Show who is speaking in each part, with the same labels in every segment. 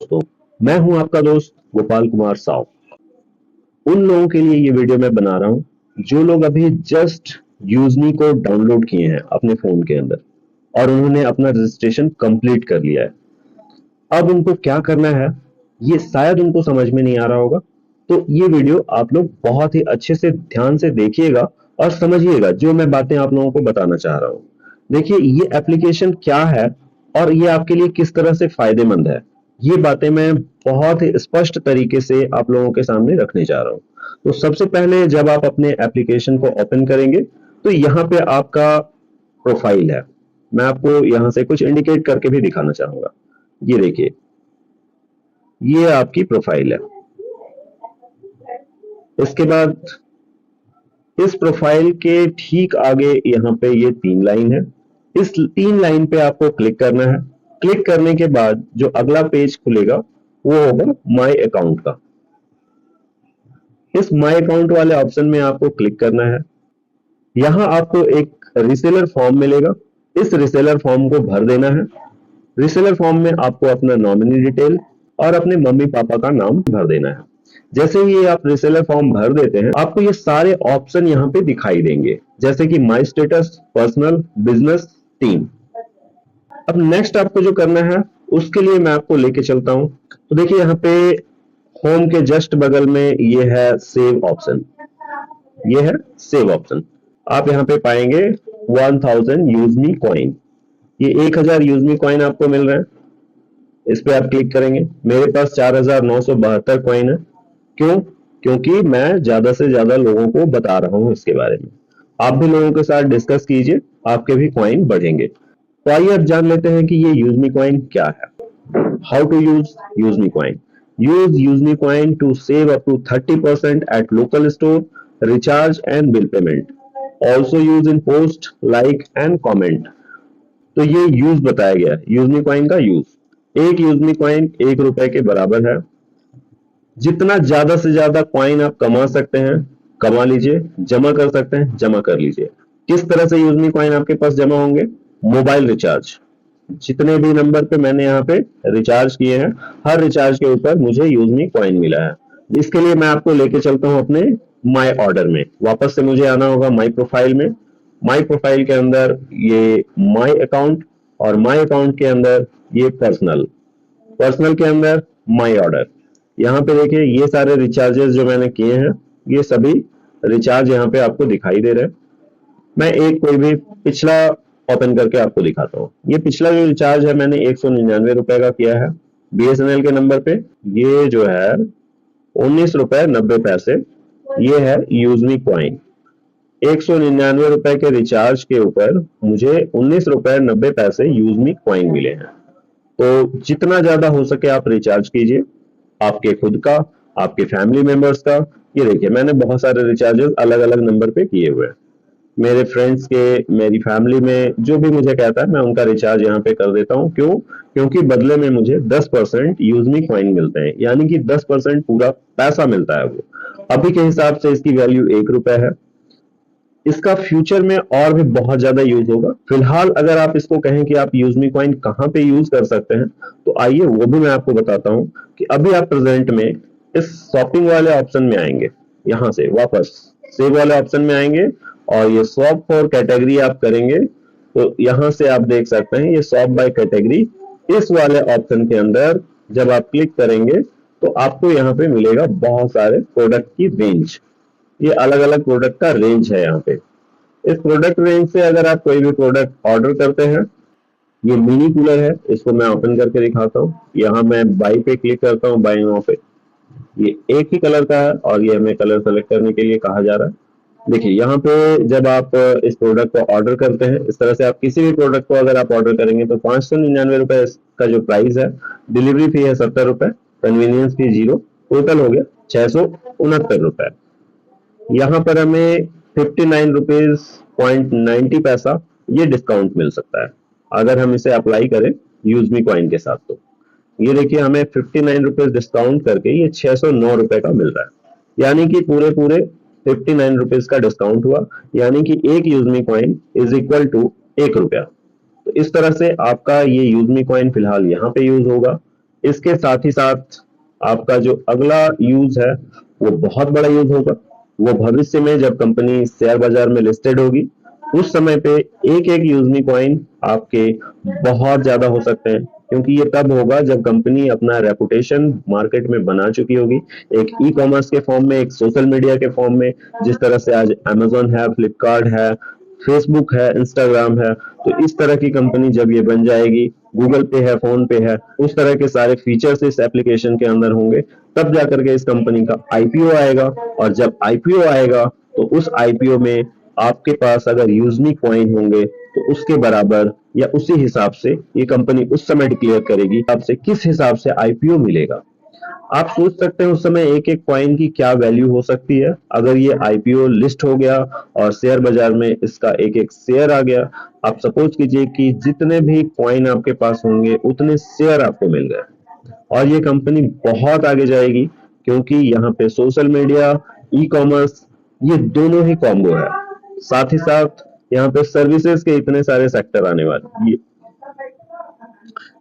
Speaker 1: दोस्तों, मैं हूं आपका दोस्त गोपाल कुमार साव। उन लोगों के लिए ये वीडियो मैं बना रहा हूं जो लोग अभी जस्ट यूजमी को डाउनलोड किए हैं अपने फोन के अंदर और उन्होंने अपना रजिस्ट्रेशन कंप्लीट कर लिया है। अब उनको क्या करना है ये शायद उनको समझ में नहीं आ रहा होगा। तो ये वीडियो आप लोग बहुत ही अच्छे से ध्यान से देखिएगा और समझिएगा जो मैं बातें आप लोगों को बताना चाह रहा हूँ। देखिए ये एप्लीकेशन क्या है और ये आपके लिए किस तरह से फायदेमंद है, ये बातें मैं बहुत ही स्पष्ट तरीके से आप लोगों के सामने रखने जा रहा हूँ। तो सबसे पहले जब आप अपने एप्लीकेशन को ओपन करेंगे तो यहाँ पे आपका प्रोफाइल है। मैं आपको यहाँ से कुछ इंडिकेट करके भी दिखाना चाहूंगा। ये देखिए, ये आपकी प्रोफाइल है। इसके बाद इस प्रोफाइल के ठीक आगे यहाँ पे ये 3 लाइन है। इस 3 लाइन पे आपको क्लिक करना है। क्लिक करने के बाद जो अगला पेज खुलेगा वो होगा माय अकाउंट का। इस माय अकाउंट वाले ऑप्शन में आपको क्लिक करना है। यहाँ आपको एक रिसेलर फॉर्म मिलेगा। इस रिसेलर फॉर्म को भर देना है। रिसेलर फॉर्म में आपको अपना नॉमिनी डिटेल और अपने मम्मी पापा का नाम भर देना है। जैसे ही आप रिसेलर फॉर्म भर देते हैं आपको ये सारे ऑप्शन यहाँ पे दिखाई देंगे, जैसे कि my status, personal, business, team. अब नेक्स्ट आपको जो करना है उसके लिए मैं आपको लेके चलता हूँ। तो देखिए यहाँ पे होम के जस्ट बगल में ये है सेव ऑप्शन। ये है सेव ऑप्शन। आप यहाँ पे पाएंगे 1000 यूजमी कॉइन। ये 1000 यूजमी कॉइन आपको मिल रहे हैं। इस पे आप क्लिक करेंगे। मेरे पास 4972 कॉइन है। क्यों? क्योंकि मैं ज्यादा से ज्यादा लोगों को बता रहा हूं इसके बारे में। आप भी लोगों के साथ डिस्कस कीजिए, आपके भी कॉइन बढ़ेंगे। तो आइए अब जान लेते हैं कि ये यूजमी कॉइन क्या है। How to use Yuzme coin. Use Yuzme coin to save up to 30% at local store, recharge and bill payment. Also use in post, like and comment. तो ये यूज बताया गया है यूजमी कॉइन का यूज। एक यूजमी कॉइन 1 रुपए के बराबर है। जितना ज्यादा से ज्यादा कॉइन आप कमा सकते हैं कमा लीजिए, जमा कर सकते हैं जमा कर लीजिए। किस तरह से यूजमी कॉइन आपके पास जमा होंगे? Mobile recharge. जितने भी नंबर पे मैंने यहाँ पे रिचार्ज किए हैं हर रिचार्ज के ऊपर मुझे यूजमी कॉइन मिला है। इसके लिए मैं आपको लेके चलता हूँ अपने माई ऑर्डर में। वापस से मुझे आना होगा माई प्रोफाइल में। माई प्रोफाइल के अंदर ये माई अकाउंट और माई अकाउंट के अंदर ये पर्सनल। पर्सनल के अंदर माई ऑर्डर। यहाँ पे देखिए ये सारे रिचार्जेस जो मैंने किए हैं ये सभी रिचार्ज यहाँ पे आपको दिखाई दे रहे हैं। मैं एक कोई भी पिछला ओपन करके आपको दिखाता हूँ। ये पिछला जो रिचार्ज है मैंने 199 रुपए का किया है बीएसएनएल के नंबर पे। ये जो है 19 रुपए 90 पैसे। ये है यूजमी कॉइन। 199 रुपए के रिचार्ज के ऊपर मुझे 19 रुपए 90 पैसे यूजमी कॉइन मिले हैं। तो जितना ज्यादा हो सके आप रिचार्ज कीजिए, आपके खुद का, आपके फैमिली मेंबर्स का। ये देखिए मैंने बहुत सारे रिचार्जेस अलग अलग नंबर पे किए हुए हैं। मेरे फ्रेंड्स के, मेरी फैमिली में जो भी मुझे कहता है मैं उनका रिचार्ज यहाँ पे कर देता हूँ। क्यों? क्योंकि बदले में मुझे 10% यूजमी कॉइन मिलते हैं, यानी कि 10% पूरा पैसा मिलता है। वो अभी के हिसाब से इसकी वैल्यू 1 रुपए है। इसका फ्यूचर में और भी बहुत ज्यादा यूज होगा। फिलहाल अगर आप इसको कहें कि आप यूजमी कॉइन कहाँ पे यूज कर सकते हैं तो आइए वो भी मैं आपको बताता हूँ कि अभी आप प्रेजेंट में इस शॉपिंग वाले ऑप्शन में आएंगे। यहाँ से वापस सेव वाले ऑप्शन में आएंगे और ये शॉप फॉर कैटेगरी आप करेंगे तो यहाँ से आप देख सकते हैं ये शॉप बाय कैटेगरी। इस वाले ऑप्शन के अंदर जब आप क्लिक करेंगे तो आपको यहाँ पे मिलेगा बहुत सारे प्रोडक्ट की रेंज। ये अलग अलग प्रोडक्ट का रेंज है यहाँ पे। इस प्रोडक्ट रेंज से अगर आप कोई भी प्रोडक्ट ऑर्डर करते हैं, ये मिनी कूलर है, इसको मैं ओपन करके दिखाता हूँ। यहाँ मैं बाई पे क्लिक करता हूँ, बाई नाउ पे। ये एक ही कलर का है और ये हमें कलर सेलेक्ट करने के लिए कहा जा रहा है। देखिए यहाँ पे जब आप इस प्रोडक्ट को ऑर्डर करते हैं, इस तरह से आप किसी भी प्रोडक्ट को अगर आप ऑर्डर करेंगे तो 599 रुपए का जो प्राइस है, डिलीवरी फी है 70 रुपए, कन्वीनियंस फी 0, टोटल हो गया 669 रुपए। यहाँ पर हमें 59 रुपीज 90 पैसा ये डिस्काउंट मिल सकता है अगर हम इसे अप्लाई करें यूजमी कॉइन के साथ। तो ये देखिए हमें 59 रुपीज डिस्काउंट करके ये 609 रुपए का मिल रहा है, यानी कि पूरे पूरे 59 रुपीज का डिस्काउंट हुआ, यानी कि एक यूजमी कॉइन इज इक्वल टू 1 रुपया। तो इस तरह से आपका ये यूजमी कॉइन फिलहाल यहाँ पे यूज होगा। इसके साथ ही साथ आपका जो अगला यूज है वो बहुत बड़ा यूज होगा। वो भविष्य में जब कंपनी शेयर बाजार में लिस्टेड होगी उस समय पे एक एक यूजमी कॉइन आपके बहुत ज्यादा हो सकते हैं, क्योंकि ये तब होगा जब कंपनी अपना रेपुटेशन मार्केट में बना चुकी होगी, एक ई कॉमर्स के फॉर्म में, एक सोशल मीडिया के फॉर्म में। जिस तरह से आज अमेजोन है, फ्लिपकार्ट है, फेसबुक है, इंस्टाग्राम है, तो इस तरह की कंपनी जब ये बन जाएगी, गूगल पे है, फोन पे है, उस तरह के सारे फीचर्स इस एप्लीकेशन के अंदर होंगे, तब जाकर के इस कंपनी का आईपीओ आएगा। और जब आईपीओ आएगा तो उस आईपीओ में आपके पास अगर यूजमी कॉइन होंगे तो उसके बराबर या उसी हिसाब से ये कंपनी उस समय डिक्लेयर करेगी आपसे किस हिसाब से आईपीओ मिलेगा। आप सोच सकते हैं उस समय एक एक कॉइन की क्या वैल्यू हो सकती है अगर ये आईपीओ लिस्ट हो गया और शेयर बाजार में इसका एक एक शेयर आ गया। आप सपोज कीजिए कि जितने भी कॉइन आपके पास होंगे उतने शेयर आपको मिल गए और ये कंपनी बहुत आगे जाएगी, क्योंकि यहाँ पे सोशल मीडिया, ई कॉमर्स, ये दोनों ही कॉम्बो है। साथ ही साथ यहाँ पे सर्विसेज के इतने सारे सेक्टर आने वाले,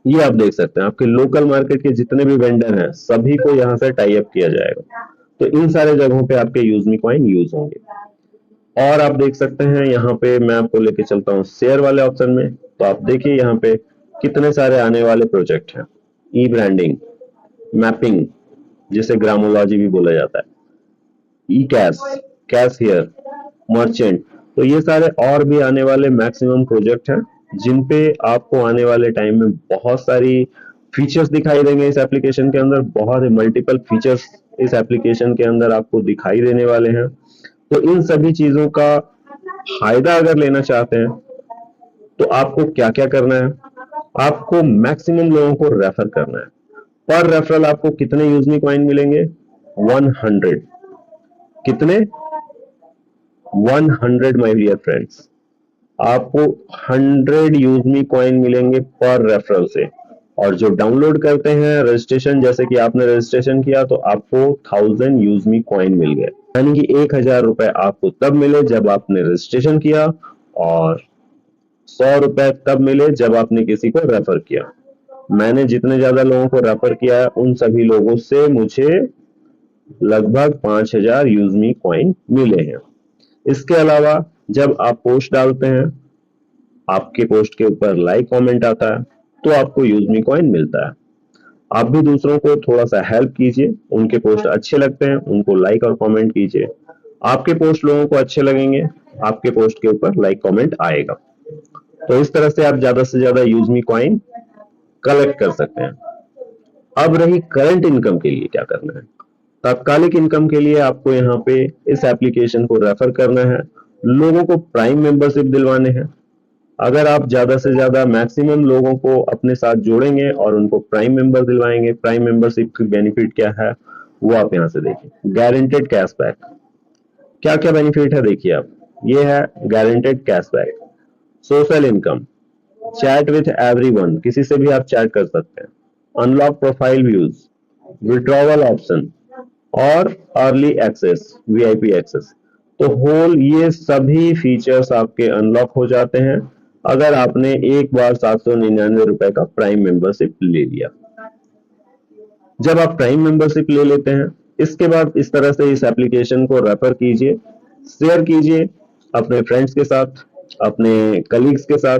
Speaker 1: ये आप देख सकते हैं। आपके लोकल मार्केट के जितने भी वेंडर हैं सभी को यहाँ से टाई अप किया जाएगा, तो इन सारे जगहों पे आपके यूजमी कॉइन यूज होंगे। और आप देख सकते हैं यहाँ पे मैं आपको लेके चलता हूँ शेयर वाले ऑप्शन में, तो आप देखिए यहाँ पे कितने सारे आने वाले प्रोजेक्ट हैं। ई ब्रांडिंग, मैपिंग जिसे ग्रामोलॉजी भी बोला जाता है, ई कैश, कैशियर, मर्चेंट, तो ये सारे और भी आने वाले मैक्सिमम प्रोजेक्ट हैं जिन पे आपको आने वाले टाइम में बहुत सारी फीचर्स दिखाई देंगे। इस एप्लीकेशन के अंदर बहुत ही मल्टीपल फीचर्स इस एप्लीकेशन के अंदर आपको दिखाई देने वाले हैं। तो इन सभी चीजों का फायदा अगर लेना चाहते हैं तो आपको क्या क्या करना है, आपको मैक्सिमम लोगों को रेफर करना है। पर रेफरल आपको कितने यूजमी कॉइन मिलेंगे? 100। कितने? 100 माय डियर फ्रेंड्स, आपको 100 यूजमी कॉइन मिलेंगे पर रेफरल से। और जो डाउनलोड करते हैं रजिस्ट्रेशन, जैसे कि आपने रजिस्ट्रेशन किया तो आपको 1000 यूजमी कॉइन मिल गए, यानी कि 1000 रुपए आपको तब मिले जब आपने रजिस्ट्रेशन किया और 100 रुपए तब मिले जब आपने किसी को रेफर किया। मैंने जितने ज्यादा लोगों को रेफर किया है उन सभी लोगों से मुझे लगभग 5000 यूजमी कॉइन मिले हैं। इसके अलावा जब आप पोस्ट डालते हैं, आपके पोस्ट के ऊपर लाइक कमेंट आता है तो आपको यूजमी कॉइन मिलता है। आप भी दूसरों को थोड़ा सा हेल्प कीजिए, उनके पोस्ट अच्छे लगते हैं उनको लाइक और कमेंट कीजिए। आपके पोस्ट लोगों को अच्छे लगेंगे, आपके पोस्ट के ऊपर लाइक कमेंट आएगा। तो इस तरह से आप ज्यादा से ज्यादा यूजमी कॉइन कलेक्ट कर सकते हैं। अब रही करंट इनकम के लिए क्या करना है। तात्कालिक इनकम के लिए आपको यहाँ पे इस एप्लीकेशन को रेफर करना है, लोगों को प्राइम मेंबरशिप दिलवाने हैं। अगर आप ज्यादा से ज्यादा मैक्सिमम लोगों को अपने साथ जोड़ेंगे और उनको प्राइम मेंबर दिलवाएंगे, प्राइम मेंबरशिप की बेनिफिट क्या है वो आप यहाँ से देखिए। गारंटेड कैशबैक, क्या क्या बेनिफिट है देखिए आप। ये है guaranteed cashback. Social income, chat with everyone, किसी से भी आप चैट कर सकते हैं। Unlock profile views, withdrawal option और अर्ली एक्सेस, वीआईपी एक्सेस। तो होल ये सभी फीचर्स आपके अनलॉक हो जाते हैं अगर आपने एक बार 799 रुपए का प्राइम मेंबरशिप ले लिया। जब आप प्राइम मेंबरशिप ले लेते हैं इसके बाद इस तरह से इस एप्लीकेशन को रेफर कीजिए, शेयर कीजिए अपने फ्रेंड्स के साथ, अपने कलीग्स के साथ,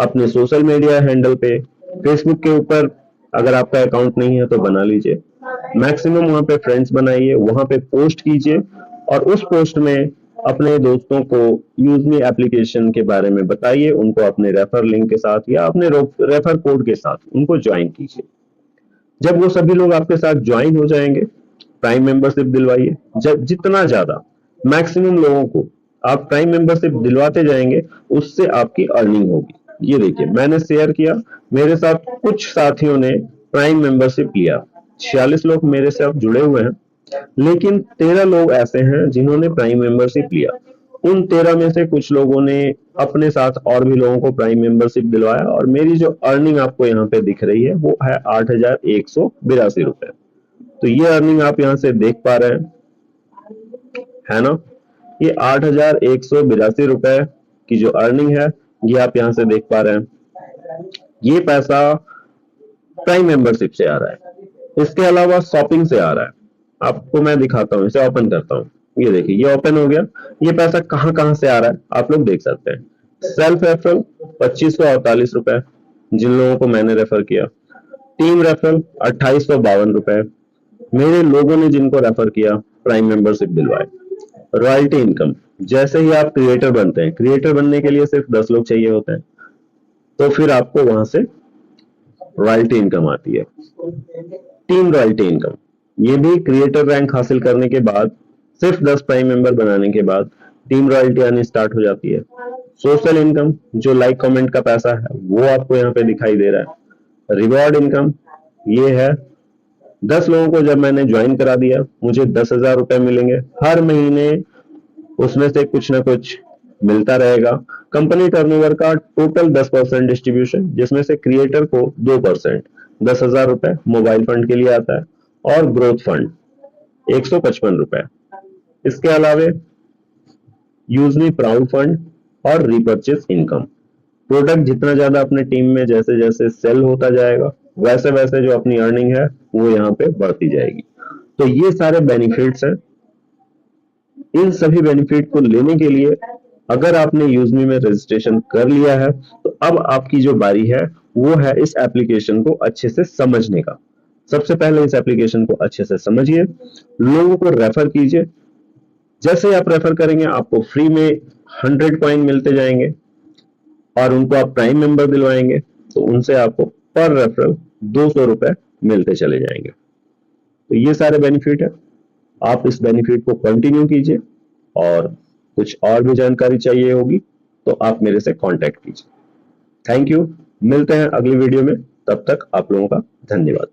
Speaker 1: अपने सोशल मीडिया हैंडल पे, फेसबुक के ऊपर अगर आपका अकाउंट नहीं है तो बना लीजिए। मैक्सिमम वहां पे फ्रेंड्स बनाइए, वहां पे पोस्ट कीजिए और उस पोस्ट में अपने दोस्तों को यूजमी एप्लीकेशन के बारे में बताइए, उनको अपने रेफर लिंक के साथ या अपने रेफर कोड के साथ उनको ज्वाइन कीजिए। जब वो सभी लोग आपके साथ ज्वाइन हो जाएंगे, प्राइम मेंबरशिप दिलवाइए। जब जितना ज्यादा मैक्सिमम लोगों को आप प्राइम मेंबरशिप दिलवाते जाएंगे उससे आपकी अर्निंग होगी। ये देखिए मैंने शेयर किया, मेरे साथ कुछ साथियों ने प्राइम मेंबरशिप लिया, 46 लोग मेरे साथ जुड़े हुए हैं, लेकिन 13 लोग ऐसे हैं जिन्होंने प्राइम मेंबरशिप लिया। उन 13 में से कुछ लोगों ने अपने साथ और भी लोगों को प्राइम मेंबरशिप दिलवाया और मेरी जो अर्निंग आपको यहाँ पे दिख रही है वो है 8182 रुपए। तो ये अर्निंग आप यहाँ से देख पा रहे हैं, है ना। ये 8182 रुपए की जो अर्निंग है ये आप यहाँ से देख पा रहे हैं। ये पैसा प्राइम मेंबरशिप से आ रहा है। इसके अलावा शॉपिंग से आ रहा है। आपको मैं दिखाता हूँ, इसे ओपन करता हूँ। ये देखिए, ये ओपन हो गया। ये पैसा कहाँ कहाँ से आ रहा है आप लोग देख सकते हैं। सेल्फ रेफरल 2548 रुपए, जिन लोगों को मैंने रेफर किया। टीम रेफरल 2852 रुपए, मेरे लोगों ने जिनको रेफर किया प्राइम मेंबरशिप दिलवाए। रॉयल्टी इनकम, जैसे ही आप क्रिएटर बनते हैं, क्रिएटर बनने के लिए सिर्फ 10 लोग चाहिए होते हैं, तो फिर आपको वहां से रॉयल्टी इनकम आती है। टीम रॉयल्टी इनकम, ये भी क्रिएटर रैंक हासिल करने के बाद, सिर्फ 10 प्राइम मेंबर बनाने के बाद टीम रॉयल्टी आनी स्टार्ट हो जाती है। सोशल इनकम, जो लाइक कमेंट का पैसा है वो आपको यहाँ पे दिखाई दे रहा है। रिवॉर्ड इनकम, ये है 10 लोगों को जब मैंने ज्वाइन करा दिया, मुझे 10,000 रुपए मिलेंगे हर महीने, उसमें से कुछ ना कुछ मिलता रहेगा। कंपनी टर्नओवर का टोटल 10% डिस्ट्रीब्यूशन, जिसमें से क्रिएटर को 2%, 10,000 रुपए मोबाइल फंड के लिए आता है, और ग्रोथ फंड 155 रुपए। इसके अलावे यूज मी प्राउड फंड और रिपर्चेस इनकम। प्रोडक्ट जितना ज्यादा अपने टीम में जैसे जैसे सेल होता जाएगा, वैसे वैसे जो अपनी अर्निंग है वो यहाँ पे बढ़ती जाएगी। तो ये सारे बेनिफिट्स हैं। इन सभी बेनिफिट को लेने के लिए अगर आपने यूजमी में रजिस्ट्रेशन कर लिया है, तो अब आपकी जो बारी है वो है इस एप्लीकेशन को अच्छे से समझने का। सबसे पहले इस एप्लीकेशन को अच्छे से समझिए, लोगों को रेफर कीजिए। जैसे ही आप रेफर करेंगे आपको फ्री में 100 कॉइन मिलते जाएंगे, और उनको आप प्राइम मेंबर दिलवाएंगे तो उनसे आपको पर रेफरल 200 रुपए मिलते चले जाएंगे। तो ये सारे बेनिफिट है, आप इस बेनिफिट को कंटिन्यू कीजिए, और कुछ और भी जानकारी चाहिए होगी तो आप मेरे से कांटेक्ट कीजिए। थैंक यू, मिलते हैं अगली वीडियो में, तब तक आप लोगों का धन्यवाद।